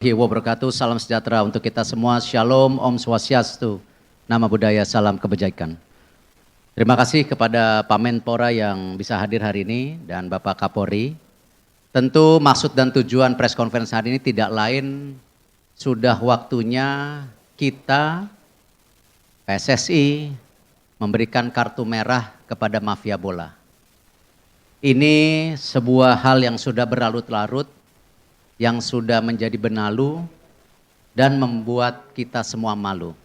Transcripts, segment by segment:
Wabarakatuh, salam sejahtera untuk kita semua, Shalom, Om Swastiastu, Nama Budaya, Salam Kebajikan. Terima kasih kepada Pak Menpora yang bisa hadir hari ini dan Bapak Kapolri. Tentu maksud dan tujuan press conference hari ini tidak lain, sudah waktunya kita, PSSI, memberikan kartu merah kepada mafia bola. Ini sebuah hal yang sudah berlarut-larut, yang sudah menjadi benalu dan membuat kita semua malu.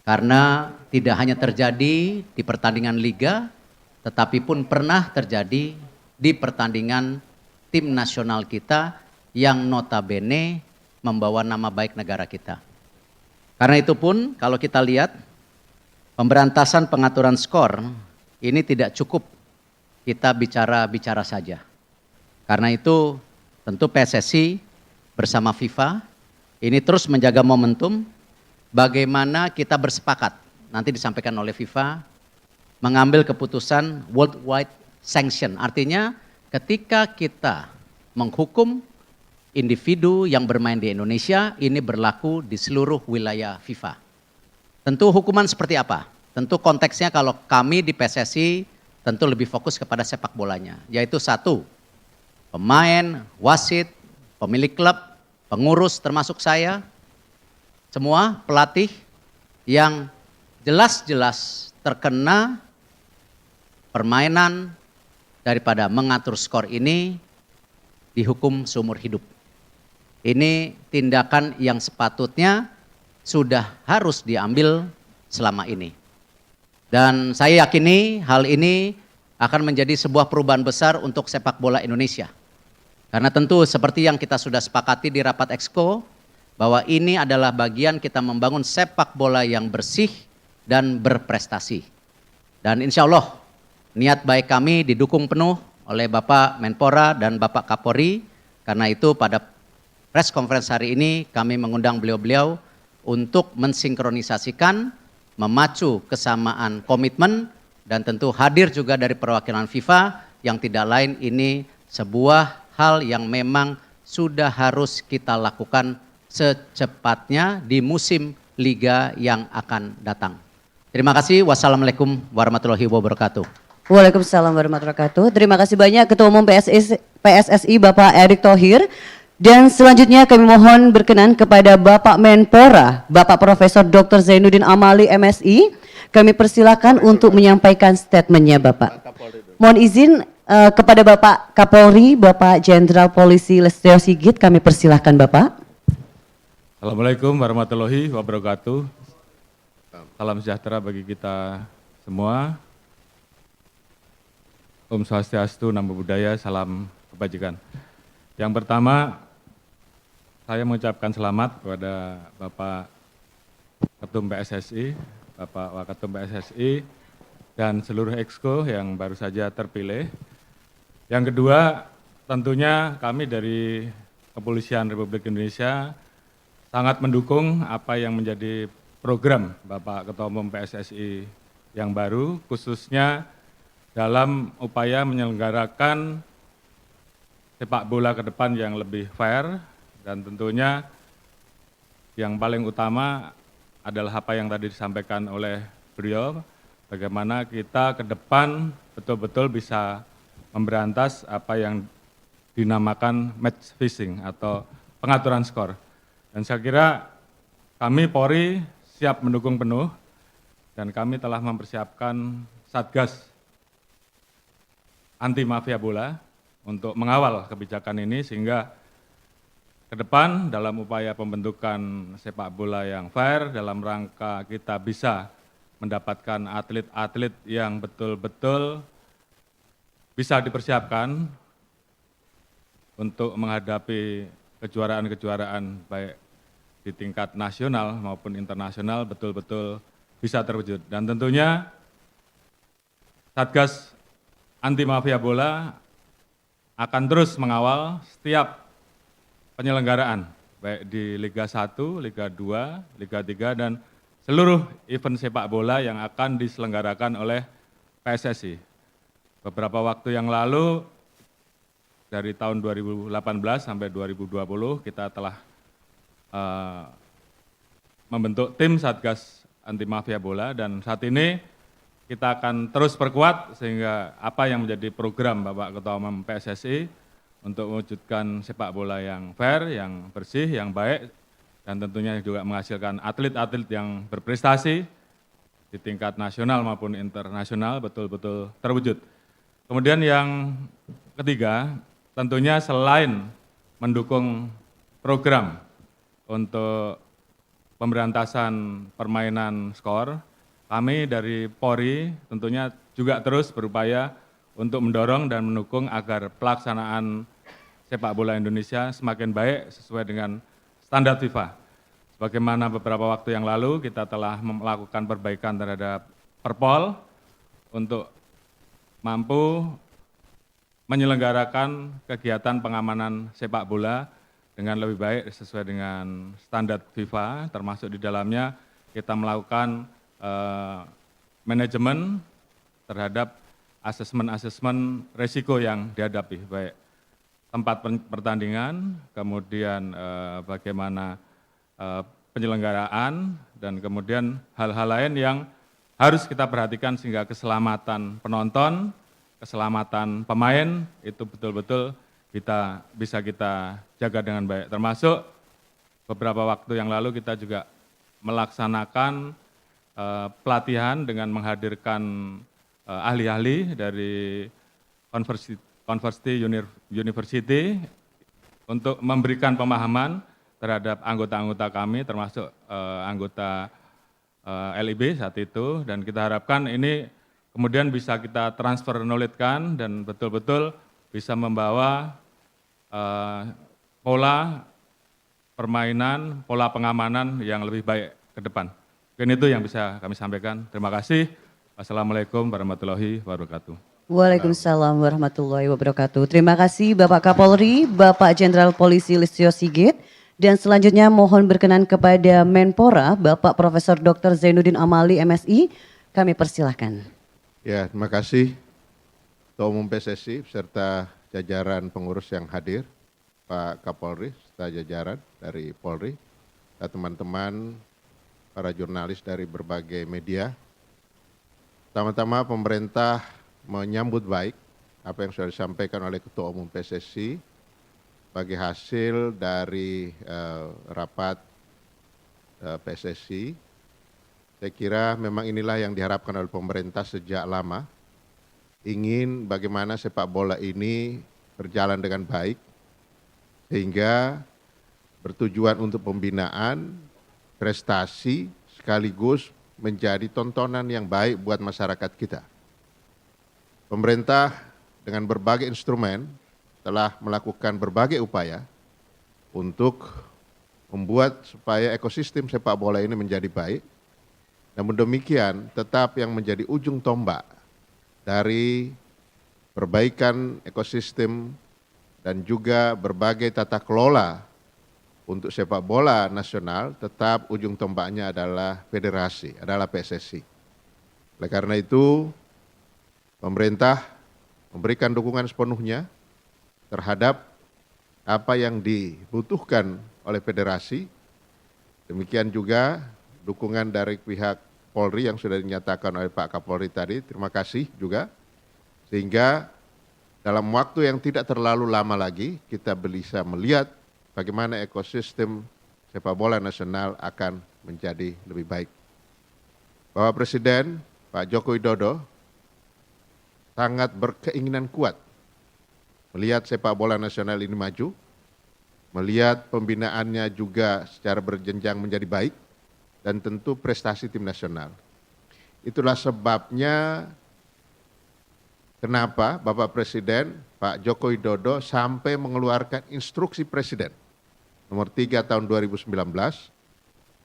Karena tidak hanya terjadi di pertandingan liga, tetapi pun pernah terjadi di pertandingan tim nasional kita yang notabene membawa nama baik negara kita. Karena itu pun kalau kita lihat pemberantasan pengaturan skor ini tidak cukup kita bicara saja. Karena itu tentu PSSI bersama FIFA ini terus menjaga momentum bagaimana kita bersepakat, nanti disampaikan oleh FIFA, mengambil keputusan worldwide sanction. Artinya ketika kita menghukum individu yang bermain di Indonesia, ini berlaku di seluruh wilayah FIFA. Tentu hukuman seperti apa? Tentu konteksnya kalau kami di PSSI tentu lebih fokus kepada sepak bolanya, yaitu satu, pemain, wasit, pemilik klub, pengurus termasuk saya, semua pelatih yang jelas-jelas terkena permainan daripada mengatur skor ini dihukum seumur hidup. Ini tindakan yang sepatutnya sudah harus diambil selama ini. Dan saya yakini hal ini akan menjadi sebuah perubahan besar untuk sepak bola Indonesia. Karena tentu seperti yang kita sudah sepakati di rapat Exco, bahwa ini adalah bagian kita membangun sepak bola yang bersih dan berprestasi. Dan insya Allah niat baik kami didukung penuh oleh Bapak Menpora dan Bapak Kapolri. Karena itu pada press conference hari ini kami mengundang beliau-beliau untuk mensinkronisasikan, memacu kesamaan komitmen, dan tentu hadir juga dari perwakilan FIFA yang tidak lain ini sebuah hal yang memang sudah harus kita lakukan secepatnya di musim liga yang akan datang. Terima kasih. Wassalamualaikum warahmatullahi wabarakatuh. Waalaikumsalam warahmatullahi wabarakatuh. Terima kasih banyak Ketua Umum PSSI Bapak Erick Thohir. Dan selanjutnya kami mohon berkenan kepada Bapak Menpora, Bapak Profesor Dr. Zainuddin Amali MSI. Kami persilakan untuk menyampaikan statementnya Bapak. Mohon izin kepada Bapak Kapolri, Bapak Jenderal Polisi Listio Sigit, kami persilahkan Bapak. Assalamualaikum warahmatullahi wabarakatuh. Salam sejahtera bagi kita semua. Om Swastiastu, Nama Budaya, Salam Kebajikan. Yang pertama, saya mengucapkan selamat kepada Bapak Ketum PSSI, Bapak Waketum PSSI, dan seluruh Exco yang baru saja terpilih. Yang kedua, tentunya kami dari Kepolisian Republik Indonesia sangat mendukung apa yang menjadi program Bapak Ketua Umum PSSI yang baru, khususnya dalam upaya menyelenggarakan sepak bola ke depan yang lebih fair, dan tentunya yang paling utama adalah apa yang tadi disampaikan oleh beliau, bagaimana kita ke depan betul-betul bisa memberantas apa yang dinamakan match fixing atau pengaturan skor. Dan saya kira kami Polri siap mendukung penuh, dan kami telah mempersiapkan Satgas anti mafia bola untuk mengawal kebijakan ini sehingga ke depan dalam upaya pembentukan sepak bola yang fair dalam rangka kita bisa mendapatkan atlet-atlet yang betul-betul bisa dipersiapkan untuk menghadapi kejuaraan-kejuaraan baik di tingkat nasional maupun internasional betul-betul bisa terwujud. Dan tentunya Satgas anti mafia bola akan terus mengawal setiap penyelenggaraan baik di Liga 1, Liga 2, Liga 3 dan seluruh event sepak bola yang akan diselenggarakan oleh PSSI. Beberapa waktu yang lalu dari tahun 2018 sampai 2020 kita telah eh, membentuk tim Satgas Anti Mafia Bola, dan saat ini kita akan terus perkuat sehingga apa yang menjadi program Bapak Ketua Umum PSSI untuk mewujudkan sepak bola yang fair, yang bersih, yang baik, dan tentunya juga menghasilkan atlet-atlet yang berprestasi di tingkat nasional maupun internasional betul-betul terwujud. Kemudian yang ketiga, tentunya selain mendukung program untuk pemberantasan permainan skor, kami dari Polri tentunya juga terus berupaya untuk mendorong dan mendukung agar pelaksanaan sepak bola Indonesia semakin baik sesuai dengan standar FIFA. Sebagaimana beberapa waktu yang lalu kita telah melakukan perbaikan terhadap Perpol untuk mampu menyelenggarakan kegiatan pengamanan sepak bola dengan lebih baik sesuai dengan standar FIFA, termasuk di dalamnya kita melakukan manajemen terhadap asesmen resiko yang dihadapi, baik tempat pertandingan, kemudian bagaimana penyelenggaraan, dan kemudian hal-hal lain yang harus kita perhatikan sehingga keselamatan penonton, keselamatan pemain itu betul-betul bisa kita jaga dengan baik. Termasuk beberapa waktu yang lalu kita juga melaksanakan pelatihan dengan menghadirkan ahli-ahli dari University untuk memberikan pemahaman terhadap anggota-anggota kami, termasuk anggota LIB saat itu, dan kita harapkan ini kemudian bisa kita transfer knowledge-kan dan betul-betul bisa membawa pola permainan, pola pengamanan yang lebih baik ke depan. Mungkin itu yang bisa kami sampaikan. Terima kasih. Wassalamualaikum warahmatullahi wabarakatuh. Waalaikumsalam warahmatullahi wabarakatuh. Terima kasih Bapak Kapolri, Bapak Jenderal Polisi Listio Sigit. Dan selanjutnya mohon berkenan kepada Menpora, Bapak Profesor Dr. Zainuddin Amali, MSI. Kami persilahkan. Ya, terima kasih Ketua Umum PSSI beserta jajaran pengurus yang hadir, Pak Kapolri, serta jajaran dari Polri, dan teman-teman para jurnalis dari berbagai media. Pertama-tama pemerintah menyambut baik apa yang sudah disampaikan oleh Ketua Umum PSSI sebagai hasil dari rapat PSSI. Saya kira memang inilah yang diharapkan oleh pemerintah sejak lama, ingin bagaimana sepak bola ini berjalan dengan baik, sehingga bertujuan untuk pembinaan, prestasi, sekaligus menjadi tontonan yang baik buat masyarakat kita. Pemerintah dengan berbagai instrumen telah melakukan berbagai upaya untuk membuat supaya ekosistem sepak bola ini menjadi baik. Namun demikian, tetap yang menjadi ujung tombak dari perbaikan ekosistem dan juga berbagai tata kelola untuk sepak bola nasional, tetap ujung tombaknya adalah federasi, adalah PSSI. Oleh karena itu, pemerintah memberikan dukungan sepenuhnya terhadap apa yang dibutuhkan oleh federasi. Demikian juga dukungan dari pihak Polri yang sudah dinyatakan oleh Pak Kapolri tadi, terima kasih juga. Sehingga dalam waktu yang tidak terlalu lama lagi, kita bisa melihat bagaimana ekosistem sepak bola nasional akan menjadi lebih baik. Bapak Presiden, Pak Joko Widodo, sangat berkeinginan kuat melihat sepak bola nasional ini maju, melihat pembinaannya juga secara berjenjang menjadi baik, dan tentu prestasi tim nasional. Itulah sebabnya kenapa Bapak Presiden, Pak Joko Widodo sampai mengeluarkan instruksi Presiden nomor 3 tahun 2019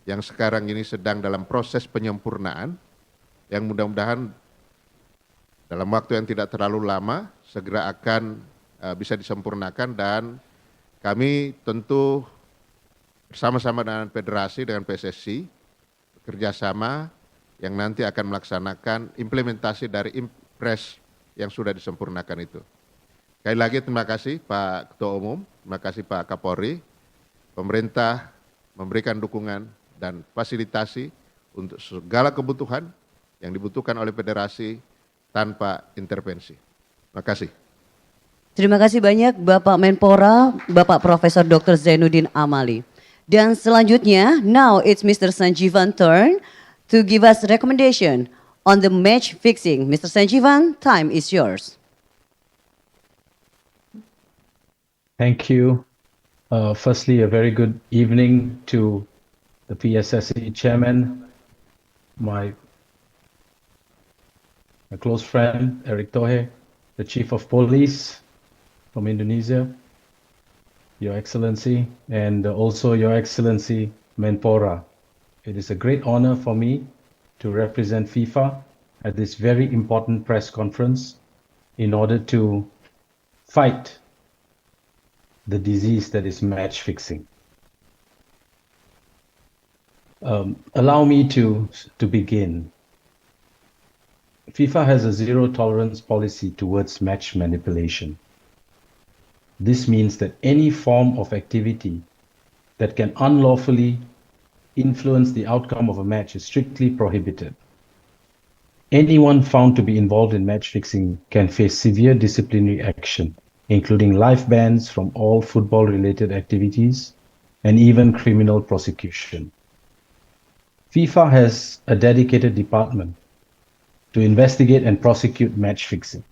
yang sekarang ini sedang dalam proses penyempurnaan, yang mudah-mudahan dalam waktu yang tidak terlalu lama segera akan bisa disempurnakan, dan kami tentu bersama-sama dengan federasi, dengan PSSI, bekerjasama yang nanti akan melaksanakan implementasi dari impres yang sudah disempurnakan itu. Sekali lagi terima kasih Pak Ketua Umum, terima kasih Pak Kapolri. Pemerintah memberikan dukungan dan fasilitasi untuk segala kebutuhan yang dibutuhkan oleh federasi tanpa intervensi. Terima kasih. Terima kasih banyak Bapak Menpora, Bapak Profesor Dr. Zainuddin Amali. Dan selanjutnya, now it's Mr. Sanjivan turn to give us recommendation on the match fixing. Mr. Sanjivan, time is yours. Thank you. Firstly, a very good evening to the PSSE chairman, my close friend, Erick Thohir, the Chief of Police from Indonesia, Your Excellency, and also Your Excellency Menpora. It is a great honor for me to represent FIFA at this very important press conference in order to fight the disease that is match fixing. Allow me to begin. FIFA has a zero tolerance policy towards match manipulation. This means that any form of activity that can unlawfully influence the outcome of a match is strictly prohibited. Anyone found to be involved in match fixing can face severe disciplinary action, including life bans from all football-related activities and even criminal prosecution. FIFA has a dedicated department to investigate and prosecute match fixing.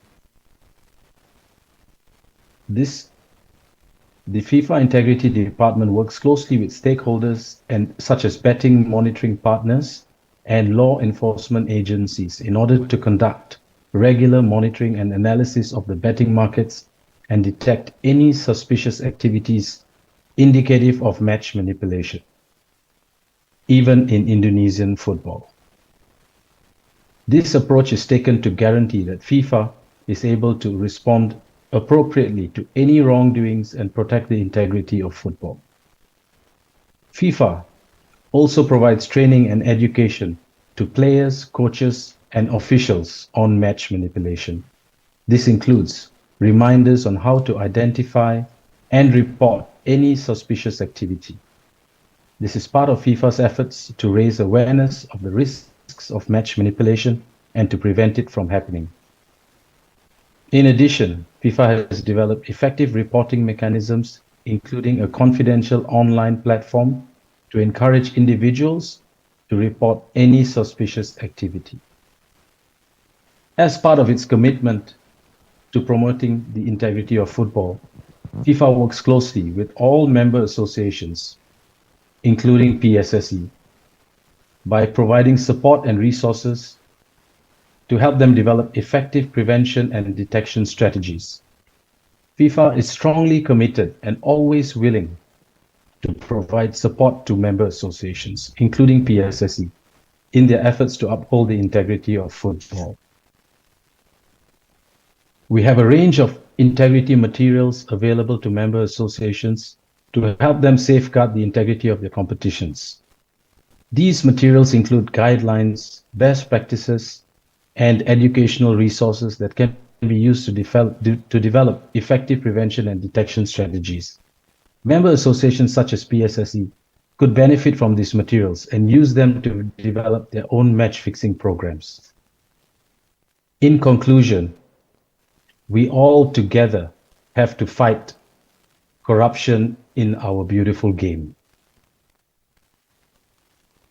The FIFA Integrity Department works closely with stakeholders such as betting monitoring partners and law enforcement agencies in order to conduct regular monitoring and analysis of the betting markets and detect any suspicious activities indicative of match manipulation, even in Indonesian football. This approach is taken to guarantee that FIFA is able to respond appropriately to any wrongdoings and protect the integrity of football. FIFA also provides training and education to players, coaches, and officials on match manipulation. This includes reminders on how to identify and report any suspicious activity. This is part of FIFA's efforts to raise awareness of the risks of match manipulation and to prevent it from happening. In addition, FIFA has developed effective reporting mechanisms, including a confidential online platform to encourage individuals to report any suspicious activity. As part of its commitment to promoting the integrity of football, FIFA works closely with all member associations, including PSSE, by providing support and resources to help them develop effective prevention and detection strategies. FIFA is strongly committed and always willing to provide support to member associations, including PSSE, in their efforts to uphold the integrity of football. We have a range of integrity materials available to member associations to help them safeguard the integrity of their competitions. These materials include guidelines, best practices, and educational resources that can be used to develop effective prevention and detection strategies. Member associations such as PSSE could benefit from these materials and use them to develop their own match-fixing programs. In conclusion, we all together have to fight corruption in our beautiful game.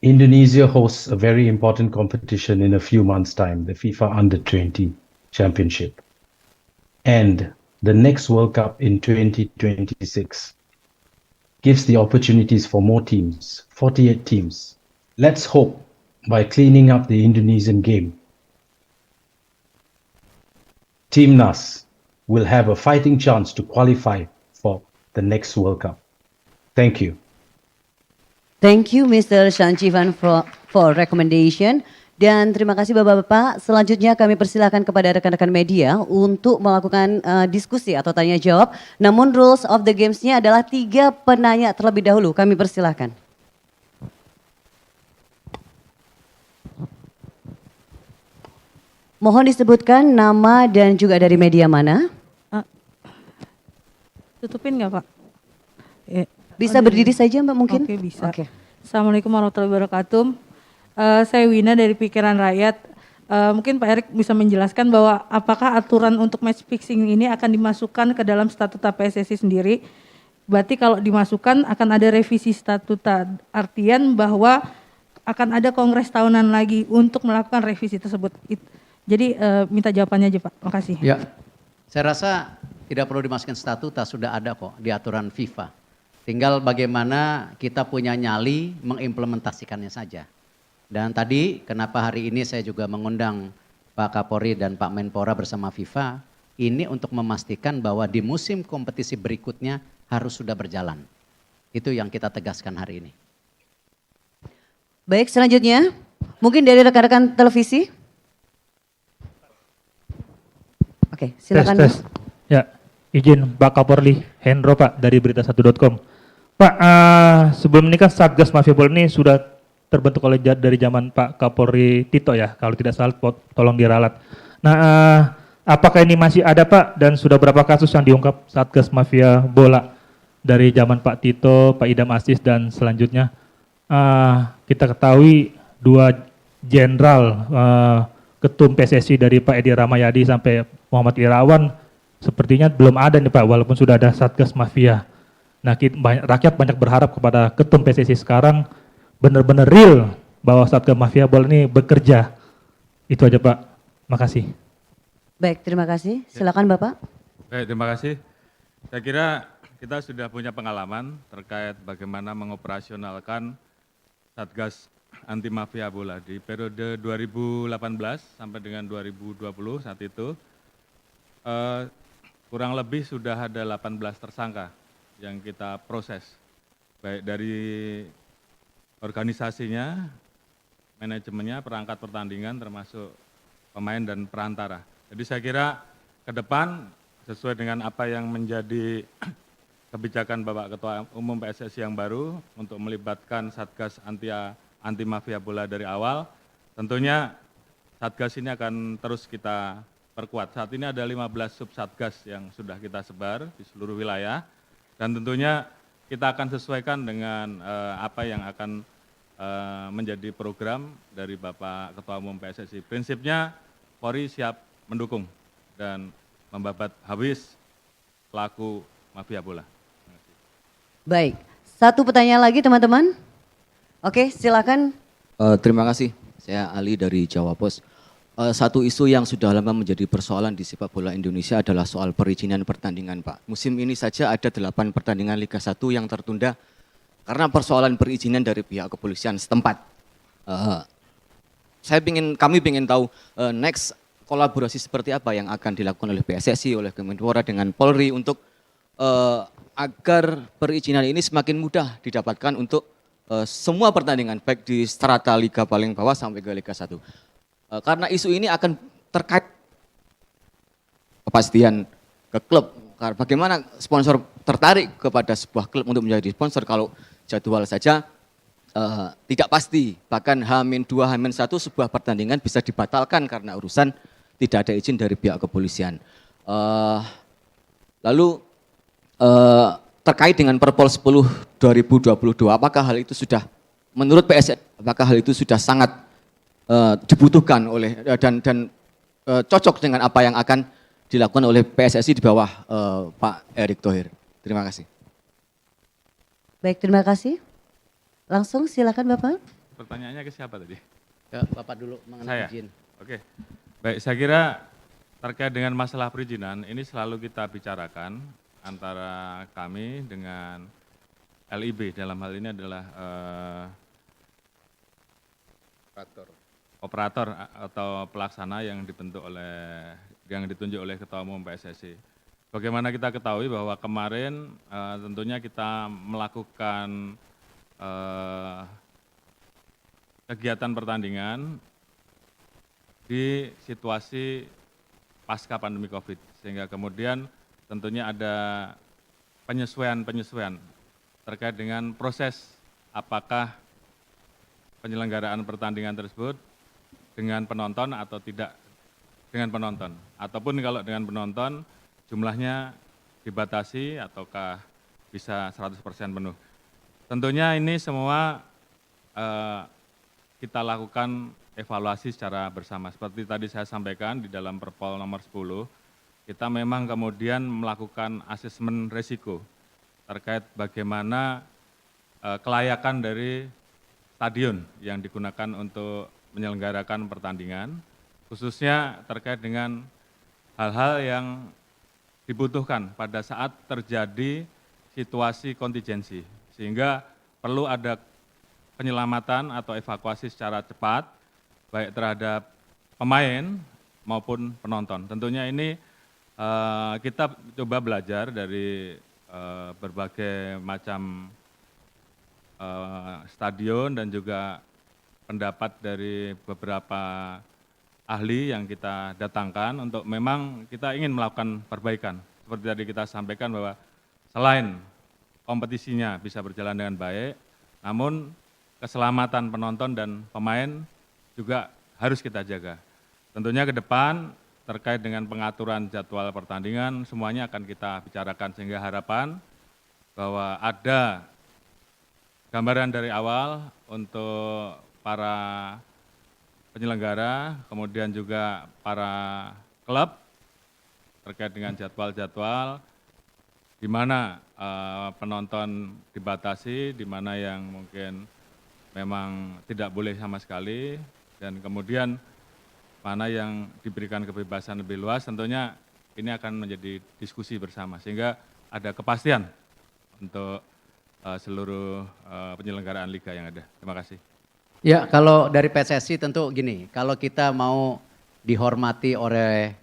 Indonesia hosts a very important competition in a few months' time, the FIFA Under-20 Championship. And the next World Cup in 2026 gives the opportunities for more teams, 48 teams. Let's hope by cleaning up the Indonesian game, Timnas will have a fighting chance to qualify for the next World Cup. Thank you. Thank you Mr. Sanjivan for recommendation. Dan terima kasih Bapak-Bapak. Selanjutnya kami persilakan kepada rekan-rekan media untuk melakukan diskusi atau tanya jawab. Namun rules of the games-nya adalah 3 penanya terlebih dahulu. Kami persilakan. Mohon disebutkan nama dan juga dari media mana. Tutupin nggak Pak? Bisa berdiri saja Mbak mungkin? Oke, bisa. Oke. Assalamualaikum warahmatullahi wabarakatuh. Saya Wina dari Pikiran Rakyat. Mungkin Pak Erik bisa menjelaskan bahwa apakah aturan untuk match fixing ini akan dimasukkan ke dalam statuta PSSI sendiri. Berarti kalau dimasukkan akan ada revisi statuta, artian bahwa akan ada kongres tahunan lagi untuk melakukan revisi tersebut. Jadi minta jawabannya aja Pak, makasih. Ya, saya rasa tidak perlu dimasukkan statuta, sudah ada kok di aturan FIFA. Tinggal bagaimana kita punya nyali mengimplementasikannya saja. Dan tadi kenapa hari ini saya juga mengundang Pak Kapolri dan Pak Menpora bersama FIFA, ini untuk memastikan bahwa di musim kompetisi berikutnya harus sudah berjalan. Itu yang kita tegaskan hari ini. Baik, selanjutnya mungkin dari rekan-rekan televisi. Oke, silakan. Tes. Ya, izin Pak Kapolri, Hendro Pak dari berita1.com. Pak, sebelum ini kan Satgas Mafia Bola ini sudah terbentuk oleh dari zaman Pak Kapolri Tito ya, kalau tidak salah tolong diralat. Nah, apakah ini masih ada Pak dan sudah berapa kasus yang diungkap Satgas Mafia Bola dari zaman Pak Tito, Pak Idam Aziz dan selanjutnya? Kita ketahui 2 jenderal ketum PSSI dari Pak Edi Ramayadi sampai Muhammad Irawan sepertinya belum ada nih Pak, walaupun sudah ada Satgas Mafia. Nah, rakyat banyak berharap kepada ketum PSSI sekarang benar-benar real bahwa Satgas Mafia Bola ini bekerja. Itu aja Pak, makasih. Baik, terima kasih. Silakan Bapak. Baik, terima kasih. Saya kira kita sudah punya pengalaman terkait bagaimana mengoperasionalkan Satgas Anti Mafia Bola di periode 2018 sampai dengan 2020 saat itu. Kurang lebih sudah ada 18 tersangka yang kita proses, baik dari organisasinya, manajemennya, perangkat pertandingan termasuk pemain dan perantara. Jadi saya kira ke depan sesuai dengan apa yang menjadi kebijakan Bapak Ketua Umum PSSI yang baru untuk melibatkan Satgas Anti Mafia Bola dari awal, tentunya Satgas ini akan terus kita perkuat. Saat ini ada 15 sub-Satgas yang sudah kita sebar di seluruh wilayah, dan tentunya kita akan sesuaikan dengan apa yang akan menjadi program dari Bapak Ketua Umum PSSI. Prinsipnya Polri siap mendukung dan membabat habis pelaku mafia bola. Baik, satu pertanyaan lagi teman-teman. Oke, silakan. Terima kasih, saya Ali dari Jawa Pos. Satu isu yang sudah lama menjadi persoalan di sepak bola Indonesia adalah soal perizinan pertandingan Pak. Musim ini saja ada 8 pertandingan Liga 1 yang tertunda karena persoalan perizinan dari pihak kepolisian setempat. Kami ingin tahu next kolaborasi seperti apa yang akan dilakukan oleh PSSI, oleh Kemenpora dengan Polri untuk agar perizinan ini semakin mudah didapatkan untuk semua pertandingan baik di strata liga paling bawah sampai ke Liga 1. Karena isu ini akan terkait kepastian ke klub. Bagaimana sponsor tertarik kepada sebuah klub untuk menjadi sponsor kalau jadwal saja tidak pasti. Bahkan H-2, H-1 sebuah pertandingan bisa dibatalkan karena urusan tidak ada izin dari pihak kepolisian. Lalu terkait dengan Perpol 10 2022, apakah hal itu sudah menurut PSSI, apakah hal itu sudah sangat dibutuhkan oleh dan cocok dengan apa yang akan dilakukan oleh PSSI di bawah Pak Erick Thohir. Terima kasih. Baik, terima kasih. Langsung silakan Bapak. Pertanyaannya ke siapa tadi? Ya, Bapak dulu mengenai Saya? izin. Oke, baik, saya kira terkait dengan masalah perizinan ini selalu kita bicarakan antara kami dengan LIB, dalam hal ini adalah operator atau pelaksana yang ditunjuk oleh Ketua Umum PSSI. Bagaimana kita ketahui bahwa kemarin tentunya kita melakukan kegiatan pertandingan di situasi pasca pandemi COVID, sehingga kemudian tentunya ada penyesuaian terkait dengan proses apakah penyelenggaraan pertandingan tersebut dengan penonton atau tidak dengan penonton. Ataupun kalau dengan penonton jumlahnya dibatasi ataukah bisa 100% penuh. Tentunya ini semua kita lakukan evaluasi secara bersama. Seperti tadi saya sampaikan di dalam Perpol nomor 10, kita memang kemudian melakukan asesmen risiko terkait bagaimana kelayakan dari stadion yang digunakan untuk menyelenggarakan pertandingan, khususnya terkait dengan hal-hal yang dibutuhkan pada saat terjadi situasi kontingensi, sehingga perlu ada penyelamatan atau evakuasi secara cepat, baik terhadap pemain maupun penonton. Tentunya ini kita coba belajar dari berbagai macam stadion dan juga pendapat dari beberapa ahli yang kita datangkan untuk memang kita ingin melakukan perbaikan. Seperti tadi kita sampaikan bahwa selain kompetisinya bisa berjalan dengan baik, namun keselamatan penonton dan pemain juga harus kita jaga. Tentunya ke depan terkait dengan pengaturan jadwal pertandingan semuanya akan kita bicarakan sehingga harapan bahwa ada gambaran dari awal untuk para penyelenggara, kemudian juga para klub terkait dengan jadwal-jadwal di mana penonton dibatasi, di mana yang mungkin memang tidak boleh sama sekali, dan kemudian mana yang diberikan kebebasan lebih luas, tentunya ini akan menjadi diskusi bersama, sehingga ada kepastian untuk seluruh penyelenggaraan liga yang ada. Terima kasih. Ya, kalau dari PSSI tentu gini, kalau kita mau dihormati oleh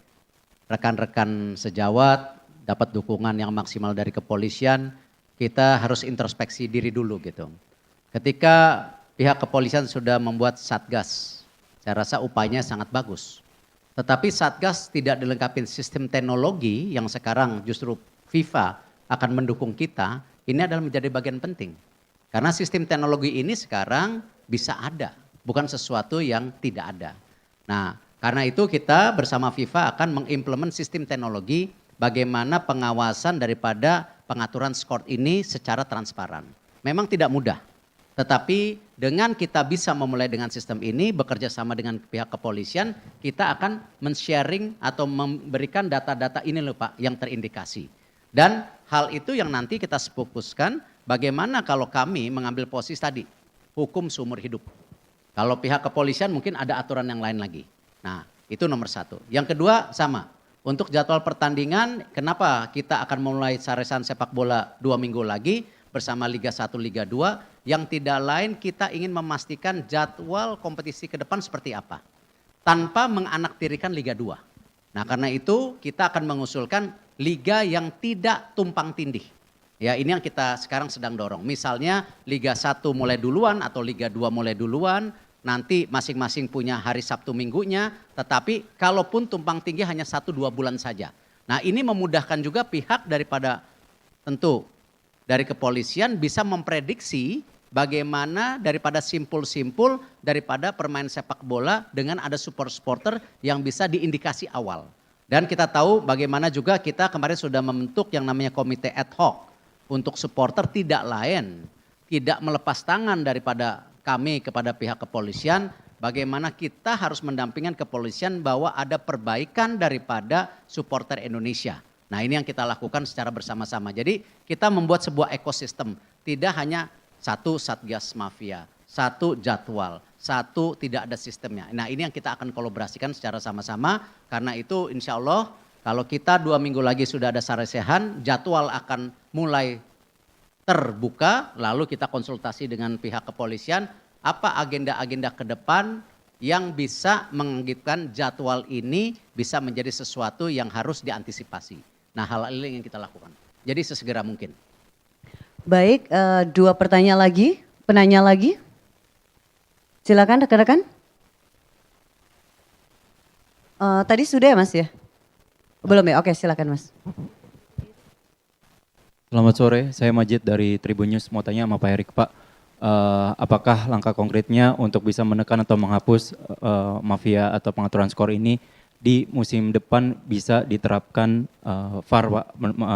rekan-rekan sejawat, dapat dukungan yang maksimal dari kepolisian, kita harus introspeksi diri dulu gitu. Ketika pihak kepolisian sudah membuat satgas, saya rasa upayanya sangat bagus. Tetapi satgas tidak dilengkapi sistem teknologi yang sekarang justru FIFA akan mendukung kita, ini adalah menjadi bagian penting. Karena sistem teknologi ini sekarang bisa ada, bukan sesuatu yang tidak ada. Nah, karena itu kita bersama FIFA akan mengimplement sistem teknologi bagaimana pengawasan daripada pengaturan skor ini secara transparan. Memang tidak mudah. Tetapi dengan kita bisa memulai dengan sistem ini, bekerja sama dengan pihak kepolisian, kita akan men-sharing atau memberikan data-data ini loh Pak, yang terindikasi. Dan hal itu yang nanti kita fokuskan, bagaimana kalau kami mengambil posisi tadi, hukum seumur hidup. Kalau pihak kepolisian mungkin ada aturan yang lain lagi. Nah, itu nomor satu. Yang kedua sama, untuk jadwal pertandingan, kenapa kita akan memulai saresan sepak bola 2 minggu lagi, bersama Liga 1, Liga 2, yang tidak lain kita ingin memastikan jadwal kompetisi ke depan seperti apa. Tanpa menganaktirikan Liga 2. Nah karena itu kita akan mengusulkan liga yang tidak tumpang tindih. Ya ini yang kita sekarang sedang dorong. Misalnya Liga 1 mulai duluan atau Liga 2 mulai duluan, nanti masing-masing punya hari Sabtu minggunya, tetapi kalaupun tumpang tindih hanya 1-2 bulan saja. Nah ini memudahkan juga pihak daripada tentu dari kepolisian bisa memprediksi bagaimana daripada simpul-simpul daripada permain sepak bola dengan ada supporter yang bisa diindikasi awal. Dan kita tahu bagaimana juga kita kemarin sudah membentuk yang namanya komite ad hoc untuk supporter, tidak lain, tidak melepas tangan daripada kami kepada pihak kepolisian, bagaimana kita harus mendampingkan kepolisian bahwa ada perbaikan daripada supporter Indonesia. Nah ini yang kita lakukan secara bersama-sama. Jadi kita membuat sebuah ekosistem, tidak hanya satu satgas mafia, satu jadwal, satu tidak ada sistemnya. Nah ini yang kita akan kolaborasikan secara sama-sama, karena itu insya Allah kalau kita 2 minggu lagi sudah ada saresehan, jadwal akan mulai terbuka, lalu kita konsultasi dengan pihak kepolisian, apa agenda-agenda ke depan yang bisa menggigitkan jadwal ini bisa menjadi sesuatu yang harus diantisipasi. Nah hal ini yang kita lakukan. Jadi sesegera mungkin. Baik, 2 penanya lagi. Silakan rekan-rekan. Tadi sudah ya Mas ya? Belum ya? Oke silakan Mas. Selamat sore, saya Majid dari Tribun News. Mau tanya sama Pak Erik Pak, apakah langkah konkretnya untuk bisa menekan atau menghapus mafia atau pengaturan skor ini di musim depan bisa diterapkan VAR Pak,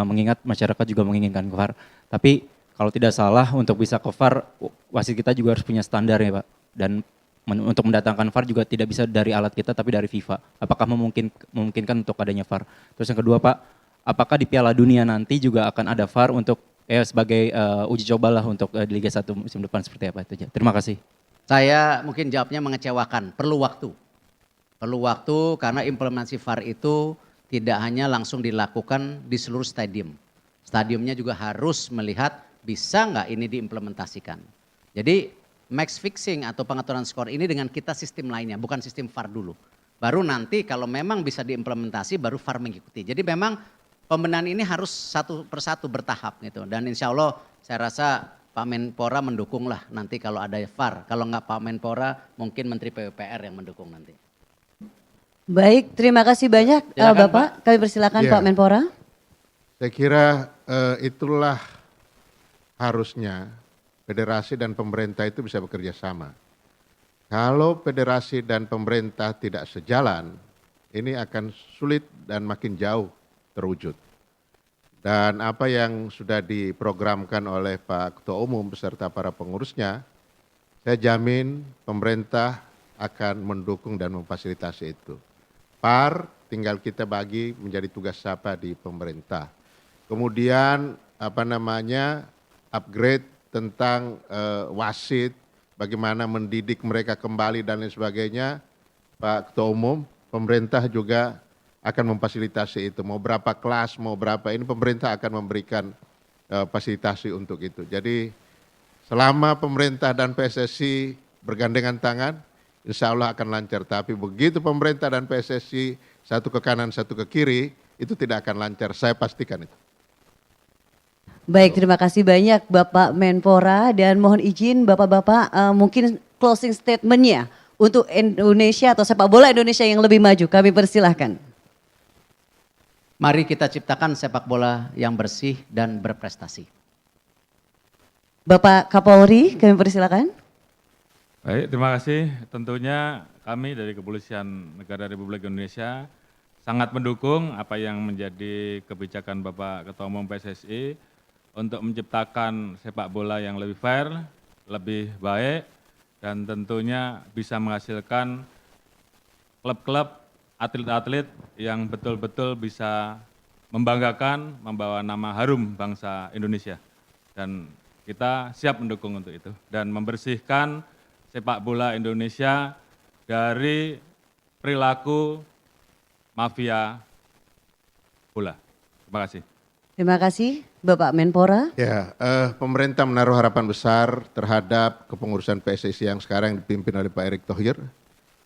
mengingat masyarakat juga menginginkan VAR. Tapi kalau tidak salah untuk bisa ke VAR, wasit kita juga harus punya standar ya Pak. Dan untuk mendatangkan VAR juga tidak bisa dari alat kita tapi dari FIFA. Apakah memungkinkan untuk adanya VAR? Terus yang kedua Pak, apakah di Piala Dunia nanti juga akan ada VAR untuk sebagai uji cobalah untuk di Liga 1 musim depan seperti apa itu aja. Terima kasih. Saya mungkin jawabnya mengecewakan, perlu waktu. Perlu waktu karena implementasi VAR itu tidak hanya langsung dilakukan di seluruh stadium. Stadiumnya juga harus melihat bisa nggak ini diimplementasikan. Jadi match fixing atau pengaturan skor ini dengan kita sistem lainnya, bukan sistem VAR dulu. Baru nanti kalau memang bisa diimplementasi baru VAR mengikuti. Jadi memang pembenahan ini harus satu persatu bertahap gitu. Dan insya Allah saya rasa Pak Menpora mendukung lah nanti kalau ada VAR. Kalau nggak Pak Menpora mungkin Menteri PUPR yang mendukung nanti. Baik, terima kasih banyak Silakan, Bapak. Kami persilakan Ya. Pak Menpora. Saya kira itulah harusnya federasi dan pemerintah itu bisa bekerja sama. Kalau federasi dan pemerintah tidak sejalan, ini akan sulit dan makin jauh terwujud. Dan apa yang sudah diprogramkan oleh Pak Ketua Umum beserta para pengurusnya, saya jamin pemerintah akan mendukung dan memfasilitasi itu. PAR tinggal kita bagi menjadi tugas siapa di pemerintah. Kemudian upgrade tentang wasit, bagaimana mendidik mereka kembali dan lain sebagainya. Pak Ketua Umum, pemerintah juga akan memfasilitasi itu. Mau berapa kelas, mau berapa, ini pemerintah akan memberikan fasilitasi untuk itu. Jadi selama pemerintah dan PSSI bergandengan tangan, insya Allah akan lancar. Tapi begitu pemerintah dan PSSI satu ke kanan, satu ke kiri, itu tidak akan lancar. Saya pastikan itu. Baik, terima kasih banyak Bapak Menpora dan mohon izin Bapak-Bapak mungkin closing statement-nya untuk Indonesia atau sepak bola Indonesia yang lebih maju. Kami persilahkan. Mari kita ciptakan sepak bola yang bersih dan berprestasi. Bapak Kapolri, kami persilakan. Baik, terima kasih. Tentunya kami dari Kepolisian Negara Republik Indonesia sangat mendukung apa yang menjadi kebijakan Bapak Ketua Umum PSSI untuk menciptakan sepak bola yang lebih fair, lebih baik, dan tentunya bisa menghasilkan klub-klub, atlet-atlet yang betul-betul bisa membanggakan, membawa nama harum bangsa Indonesia. Dan kita siap mendukung untuk itu. Dan membersihkan sepak bola Indonesia dari perilaku mafia bola. Terima kasih. Terima kasih Bapak Menpora. Ya, pemerintah menaruh harapan besar terhadap kepengurusan PSSI yang sekarang dipimpin oleh Pak Erick Thohir.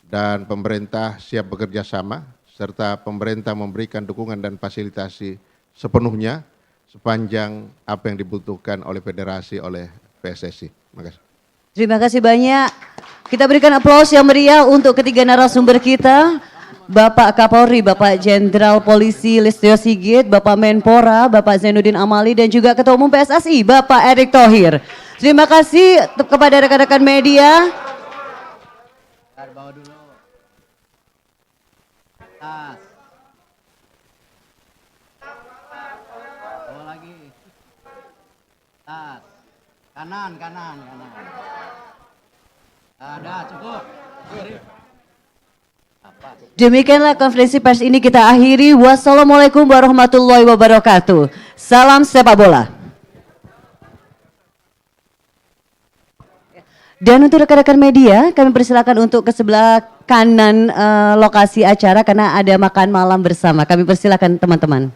Dan pemerintah siap bekerja sama, serta pemerintah memberikan dukungan dan fasilitasi sepenuhnya sepanjang apa yang dibutuhkan oleh federasi, oleh PSSI. Terima kasih. Terima kasih banyak. Kita berikan aplaus yang meriah untuk ketiga narasumber kita. Bapak Kapolri, Bapak Jenderal Polisi Listio Sigit, Bapak Menpora, Bapak Zainuddin Amali, dan juga Ketua Umum PSSI, Bapak Erick Thohir. Terima kasih kepada rekan-rekan media. Bawa dulu. Tas. Bawa lagi. Tas. Kanan. Ada, cukup. Demikianlah konferensi pers ini kita akhiri. Wassalamualaikum warahmatullahi wabarakatuh. Salam sepak bola. Dan untuk rekan-rekan media, kami persilakan untuk ke sebelah kanan lokasi acara karena ada makan malam bersama. Kami persilakan teman-teman.